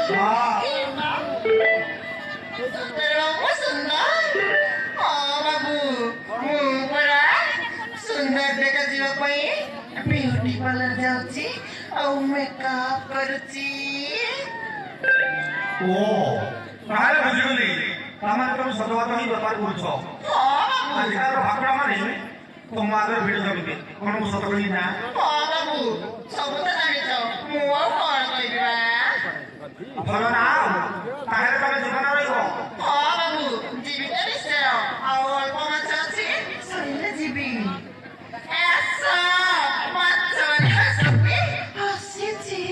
हाँ सुंदर देखा जीवा ब्यूटी पार्लर जाऊची और मेकअप करूची ओ ताहले बुझिगली तामाने तुम सतवात ही व्यापार करूछ आजकार भाकड़ा माने तुम आगे भिड़ जमिबे कोन मु सत कहि ना बाबू सब तो जानि छ मु और कोन कहिबा भलो ना ताहले तमे जीवन रहिबो बाबू जीवित निश्चय और अल्प माछ अछि सहिले जीवी ऐसा माछनी हसबी हसीची